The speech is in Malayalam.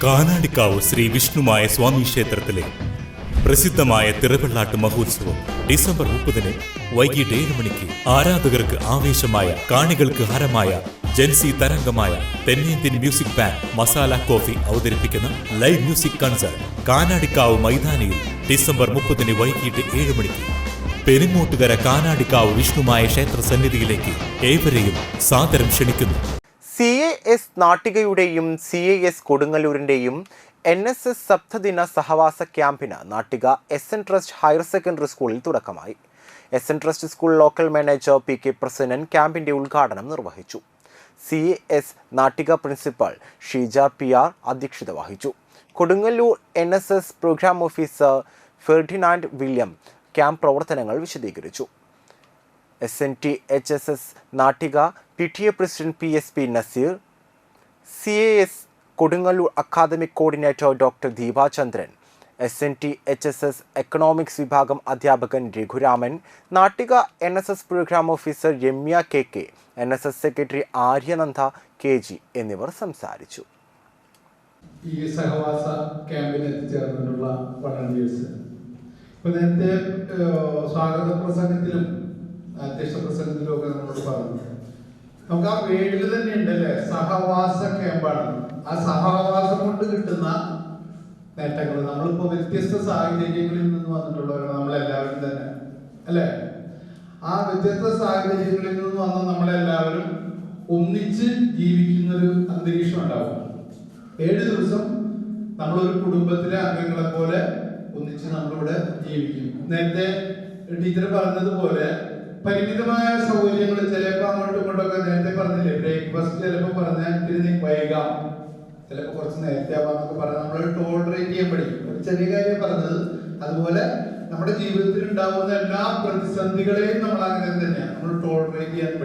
കാനാടിക്കാവ് ശ്രീ വിഷ്ണുമായ സ്വാമി ക്ഷേത്രത്തിലെ പ്രസിദ്ധമായ തിറവെള്ളാട്ട് മഹോത്സവം ഡിസംബർ 30 വൈകിട്ട് 7 മണിക്ക് ആരാധകർക്ക് ആവേശമായ, കാണികൾക്ക് ഹരമായ, ജൻസി തരംഗമായ തെന്നിന്ത്യൻ മ്യൂസിക് ബാൻഡ് മസാല കോഫി അവതരിപ്പിക്കുന്ന ലൈവ് മ്യൂസിക് കൺസേർട്ട് കാനാടിക്കാവ് മൈതാനിയിൽ ഡിസംബർ 30 വൈകിട്ട് 7 മണിക്ക് പെരുങ്ങോട്ടുകര കാനാടിക്കാവ് വിഷ്ണുമായ ക്ഷേത്ര സന്നിധിയിലേക്ക് ഏവരെയും സാദരം ക്ഷണിക്കുന്നു. CAS നാട്ടികയുടെയും CAS കൊടുങ്ങല്ലൂരിൻ്റെയും NSS സപ്തദിന സഹവാസ ക്യാമ്പിന് Nattika SN trust higher secondary സ്കൂളിൽ തുടക്കമായി. SN trust school local manager PK Prasannan ക്യാമ്പിന്റെ ഉദ്ഘാടനം നിർവഹിച്ചു. CAS Nattika principal Sheeja PR അധ്യക്ഷത വഹിച്ചു. Kodungallur NSS programme officer Ferdinand William camp പ്രവർത്തനങ്ങൾ വിശദീകരിച്ചു. SNTHSS Nattika PTA president PSP Nazeer, CAS Kodungallur academic coordinator doctor Deepachandran, SNTHSS economics വിഭാഗം അധ്യാപകൻ Raghuraman, Nattika NSS programme officer Ramya KK, NSS secretary Aryananda KG എന്നിവർ സംസാരിച്ചു. ഈ സഹവാസ ക്യാമ്പിൽ എത്തിച്ചേർന്നിട്ടുള്ള വളണ്ടിയേഴ്സ് ഇപ്പൊ നേരത്തെ സ്വാഗത പ്രസംഗത്തിലും അധ്യക്ഷ പ്രസംഗത്തിലും ഒക്കെ നമ്മളോട് പറഞ്ഞു, നമുക്ക് ആ വേർഡിൽ തന്നെ ഉണ്ടല്ലേ, സഹവാസ ക്യാമ്പാണ്. ആ സഹവാസം കൊണ്ട് കിട്ടുന്ന നേട്ടങ്ങൾ, നമ്മളിപ്പോ വ്യത്യസ്ത സാഹചര്യങ്ങളിൽ നിന്ന് വന്നിട്ടുള്ളവരാണ് നമ്മളെല്ലാവരും തന്നെ, അല്ലെ? ആ വ്യത്യസ്ത സാഹചര്യങ്ങളിൽ നിന്ന് വന്ന നമ്മളെല്ലാവരും ഒന്നിച്ച് ജീവിക്കുന്നൊരു അന്തരീക്ഷം ഉണ്ടാവും. 7 ദിവസം നമ്മളൊരു കുടുംബത്തിലെ അംഗങ്ങളെ പോലെ ഒന്നിച്ച് നമ്മളിവിടെ ജീവിക്കും. നേരത്തെ ടീച്ചർ പറഞ്ഞതുപോലെ പരിമിതമായ സൗകര്യങ്ങൾ ചിലപ്പോൾ അങ്ങോട്ടും ഇങ്ങോട്ടൊക്കെ, നേരത്തെ പറഞ്ഞില്ലേ, ബ്രേക്ക്ഫാസ്റ്റ് ചിലപ്പോൾ പറഞ്ഞാൽ ഇത്തിരി വൈകാം, ചിലപ്പോൾ കുറച്ച് നേരത്തെ ആവാന്നൊക്കെ പറഞ്ഞാൽ നമ്മൾ ടോളറേറ്റ് ചെയ്യാൻ പഠിക്കും. ഒരു ചെറിയ കാര്യം പറഞ്ഞത്, അതുപോലെ നമ്മുടെ ജീവിതത്തിൽ ഉണ്ടാകുന്ന എല്ലാ പ്രതിസന്ധികളെയും നമ്മൾ അങ്ങനെ തന്നെയാണ് നമ്മൾ ടോളറേറ്റ് ചെയ്യാൻ പഠിക്കും.